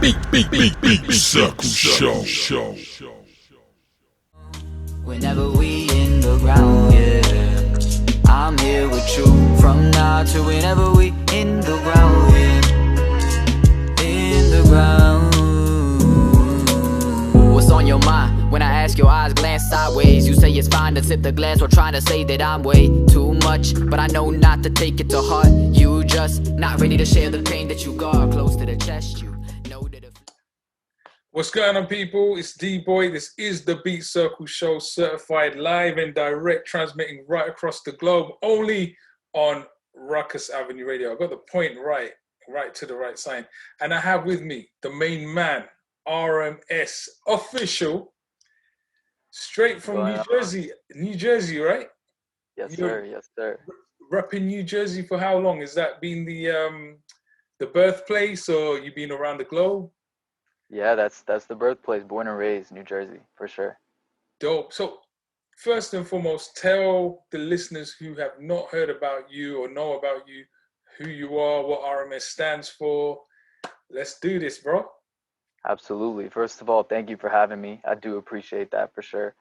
Beatcircle Show. Whenever we in the ground, yeah, I'm here with you. From now to whenever we in the ground, yeah, in the ground. What's on your mind? When I ask, your eyes glance sideways. You say it's fine to sip the glass while trying to say that I'm way too much, but I know not to take it to heart. You just not ready to share the pain that you guard close to the chest. You know that if What's going on, people? It's D-Boy. This is the Beatcircle Show, certified live and direct, transmitting right across the globe, only on Rukus Avenue Radio. I got the point right to the right sign. And I have with me the main man, RMS official, straight from New Jersey, right? Yes, sir. Yes, sir. Repping New Jersey for how long? Has that been the birthplace, or you been around the globe? Yeah, that's the birthplace, born and raised, New Jersey, for sure. Dope. So first and foremost, tell the listeners who have not heard about you or know about you, who you are, what RMS stands for. Let's do this, bro. Absolutely. First of all, thank you for having me. I do appreciate that for sure.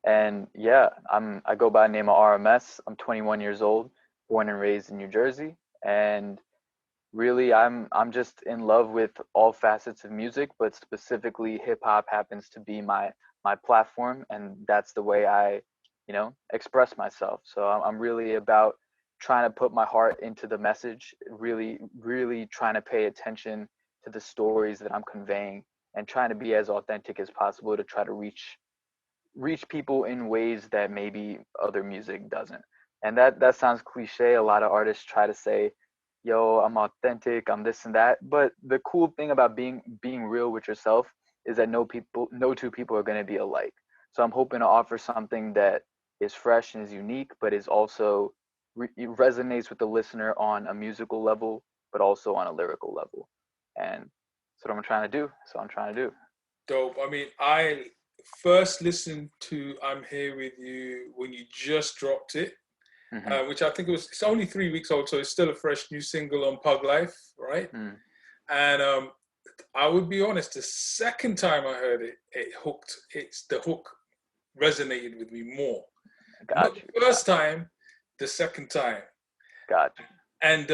And yeah, I go by the name of RMS. I'm 21 years old, born and raised in New Jersey, and really I'm just in love with all facets of music, but specifically hip hop happens to be my platform, and that's the way I express myself. So I'm really about trying to put my heart into the message, really trying to pay attention to the stories that I'm conveying, and trying to be as authentic as possible to try to reach people in ways that maybe other music doesn't. And that sounds cliche. A lot of artists try to say, yo, I'm authentic, I'm this and that. But the cool thing about being real with yourself is that no two people are going to be alike. So I'm hoping to offer something that is fresh and is unique, but is also it resonates with the listener on a musical level, but also on a lyrical level. And that's what I'm trying to do. Dope. I mean, I first listened to I'm Here With You when you just dropped it, which I think it's only 3 weeks old, so it's still a fresh new single on Pug Life, right? And I would be honest, the second time I heard it, the hook resonated with me more. Not the first time, the second time. Gotcha. And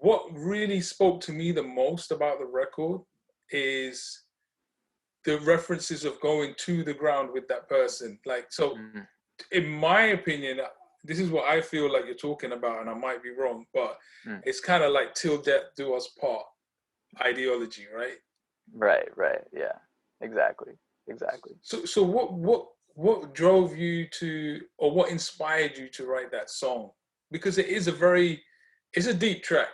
what really spoke to me the most about the record is the references of going to the ground with that person. Like, so in my opinion, this is what I feel like you're talking about, and I might be wrong, but it's kind of like till death do us part ideology, right? Right. Yeah, exactly. So what drove you to, or what inspired you to write that song? Because it's a deep track,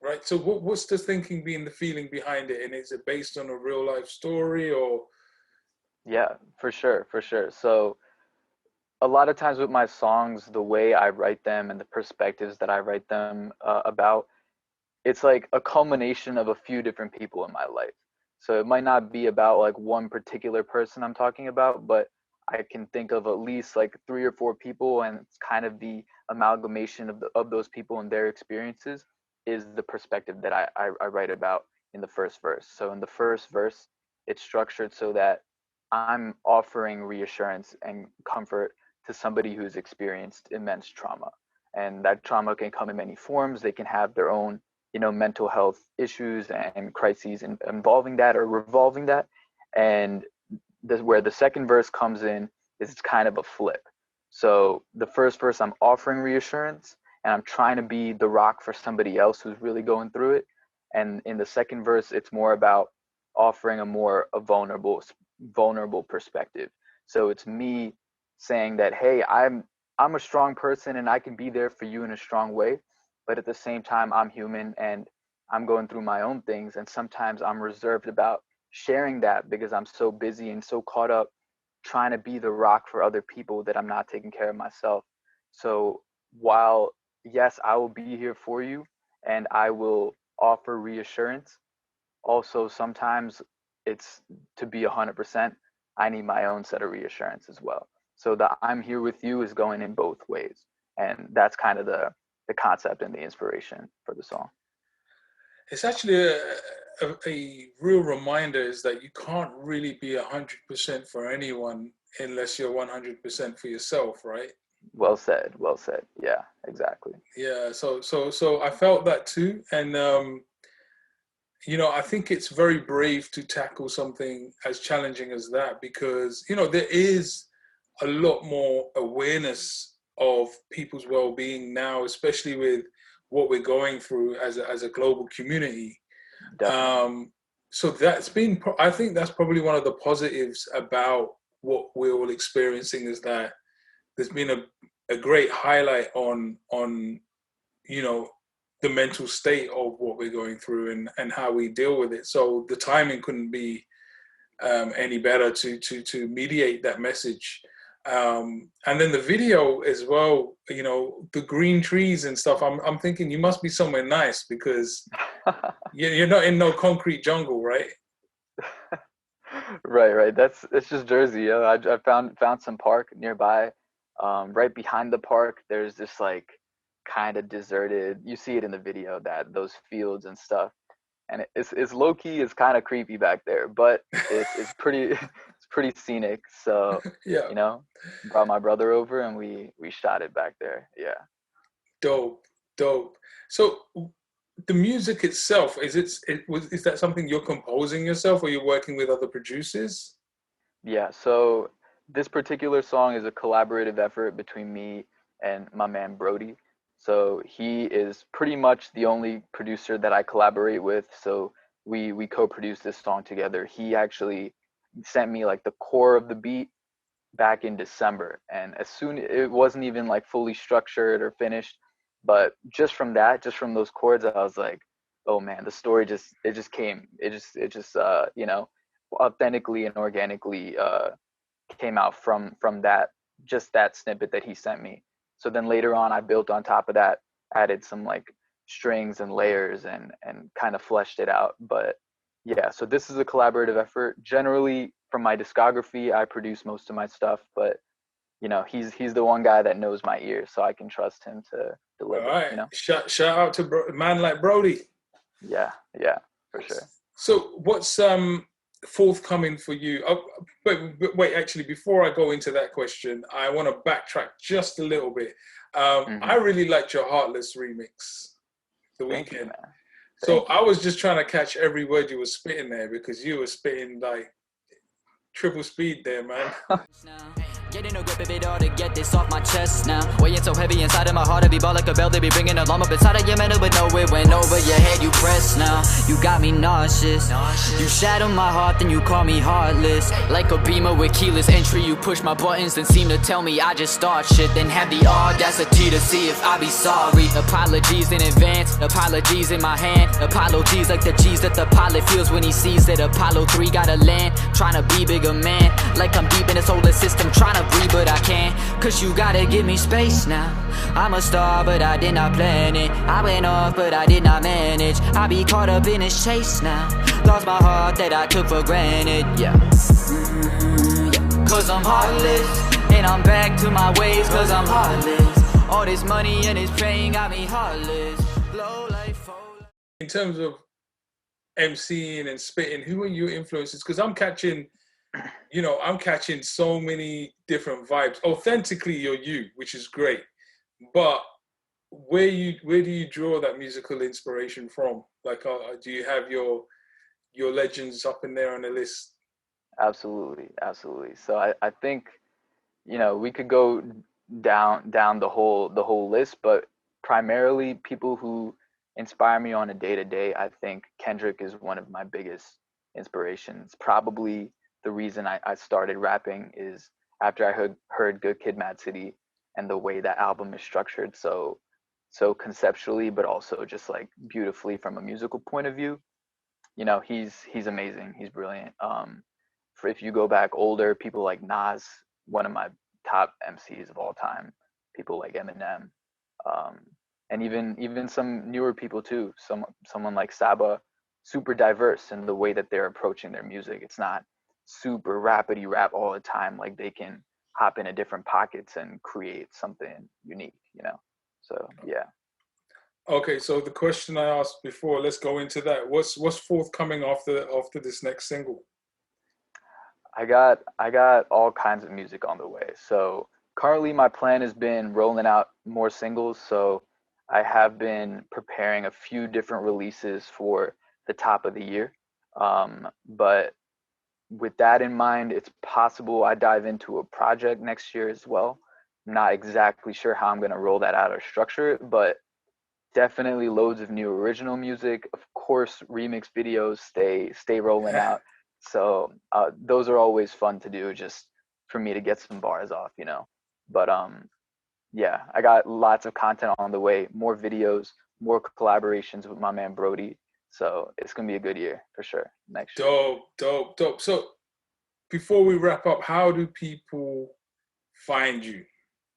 right? So what's the thinking being, the feeling behind it? And is it based on a real life story, or? Yeah, for sure. So a lot of times with my songs, the way I write them and the perspectives that I write them about, it's like a culmination of a few different people in my life. So it might not be about like one particular person I'm talking about, but I can think of at least like 3 or 4 people, and it's kind of the amalgamation of those people and their experiences is the perspective that I write about in the first verse. So in the first verse, it's structured so that I'm offering reassurance and comfort to somebody who's experienced immense trauma. And that trauma can come in many forms. They can have their own mental health issues and crises involving that or revolving that. And where the second verse comes in is it's kind of a flip. So the first verse, I'm offering reassurance and I'm trying to be the rock for somebody else who's really going through it. And in the second verse, it's more about offering a vulnerable perspective. So it's me saying that, hey, I'm a strong person and I can be there for you in a strong way. But at the same time, I'm human and I'm going through my own things. And sometimes I'm reserved about sharing that because I'm so busy and so caught up trying to be the rock for other people that I'm not taking care of myself. So while, yes, I will be here for you and I will offer reassurance, also sometimes it's to be 100%, I need my own set of reassurance as well. So the I'm here with you is going in both ways. And that's kind of the concept and the inspiration for the song. it's actually a real reminder is that you can't really be 100% for anyone unless you're 100% for yourself, right? Well said. Well said. Yeah, exactly. Yeah. So I felt that too, and I think it's very brave to tackle something as challenging as that because there is a lot more awareness of people's well-being now, especially with what we're going through as a global community. Definitely. So I think that's probably one of the positives about what we're all experiencing is that there's been a great highlight on the mental state of what we're going through and how we deal with it. So the timing couldn't be any better to mediate that message. And then the video as well, the green trees and stuff. I'm thinking you must be somewhere nice because you're not in no concrete jungle, right? Right. It's just Jersey. Yeah, I found some park nearby. Right behind the park, there's this like kind of deserted. You see it in the video that those fields and stuff, and it's low key. It's kind of creepy back there, but it's pretty it's pretty scenic. So Yeah. Brought my brother over and we shot it back there. Yeah. Dope. So the music itself, is that something you're composing yourself or you're working with other producers? Yeah, so this particular song is a collaborative effort between me and my man Brody. So he is pretty much the only producer that I collaborate with. So we co-produced this song together. He actually sent me like the core of the beat back in December, and it wasn't even like fully structured or finished, but just from those chords, I was like, oh man, the story just came. It just authentically and organically came out from that snippet that he sent me. So then later on, I built on top of that, added some like strings and layers and kind of fleshed it out. But yeah, so this is a collaborative effort. Generally, from my discography, I produce most of my stuff, but he's the one guy that knows my ear, so I can trust him to deliver. All right. Shout out to a man like Brody. Yeah, for sure. So what's forthcoming for you? But wait, actually, before I go into that question, I want to backtrack just a little bit. I really liked your Heartless remix, The Thank Weeknd. you, man. So I was just trying to catch every word you were spitting there because you were spitting like triple speed there, man. Getting no grip of it all to get this off my chest now. Weighing so heavy inside of my heart, I be ball like a bell. They be bringing alarm up inside of your mental, but no, it went over your head. You press now, you got me nauseous. You shatter my heart, then you call me heartless. Like a beamer with keyless entry, you push my buttons and seem to tell me I just start shit. Then have the audacity to see if I be sorry. Apologies in advance, apologies in my hand. Apologies like the G's that the pilot feels when he sees that Apollo 3 gotta land. Trying to be bigger man, like I'm deep in the solar system, trying to breathe, but I can't, cause you gotta give me space now. I'm a star, but I did not plan it. I went off, but I did not manage. I be caught up in this chase now. Lost my heart that I took for granted, yeah. Cause I'm heartless, and I'm back to my ways, cause I'm heartless. All this money and this pain got me heartless. Low life, in terms of MCing and spitting, who are your influences? Because I'm catching so many different vibes. Authentically, you're you, which is great. But where do you draw that musical inspiration from? Like, do you have your legends up in there on the list? Absolutely. So I think, we could go down the whole list, but primarily people who inspire me on a day-to-day, I think Kendrick is one of my biggest inspirations. Probably the reason I started rapping is after I heard Good Kid, Mad City, and the way that album is structured so conceptually, but also just like beautifully from a musical point of view. He's amazing. He's brilliant. If you go back older, people like Nas, one of my top MCs of all time, people like Eminem, and even some newer people too. Someone like Saba, super diverse in the way that they're approaching their music. It's not super rapidy rap all the time. Like they can hop into different pockets and create something unique, So yeah. Okay, so the question I asked before, let's go into that. What's forthcoming after this next single? I got all kinds of music on the way. So currently my plan has been rolling out more singles. So I have been preparing a few different releases for the top of the year. But with that in mind, it's possible I dive into a project next year as well. I'm not exactly sure how I'm going to roll that out or structure it, but definitely loads of new original music. Of course, remix videos stay rolling out. So those are always fun to do, just for me to get some bars off, you know. But yeah, I got lots of content on the way, more videos, more collaborations with my man Brody. So it's gonna be a good year for sure next year. Dope. So before we wrap up, how do people find you?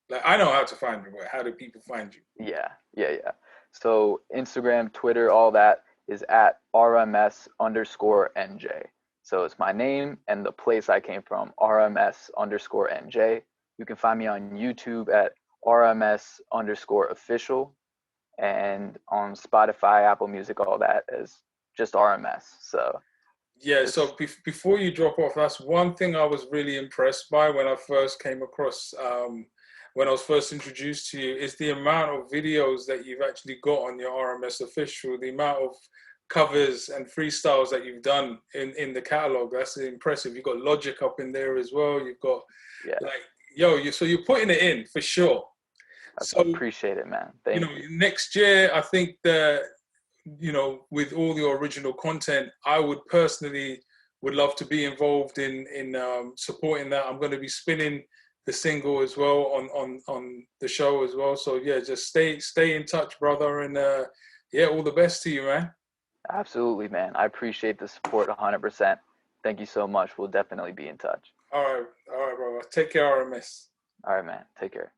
Like, I know how to find you, but how do people find you? Yeah. So Instagram, Twitter, all that is at RMS_NJ. So it's my name and the place I came from, RMS_NJ. You can find me on YouTube at RMS_official, and on Spotify, Apple Music, all that is just RMS. So yeah. So before you drop off, that's one thing I was really impressed by when I first came across, when I was first introduced to you, is the amount of videos that you've actually got on your RMS official, the amount of covers and freestyles that you've done in the catalog. That's impressive. You've got Logic up in there as well. You've got so you're putting it in for sure. I appreciate it, man. Thank you. Next year, I think that, with all your original content, I would personally would love to be involved in supporting that. I'm going to be spinning the single as well on the show as well. So yeah, just stay in touch, brother, and all the best to you, man. Absolutely, man. I appreciate the support 100%. Thank you so much. We'll definitely be in touch. All right, brother. Take care, RMS. All right, man. Take care.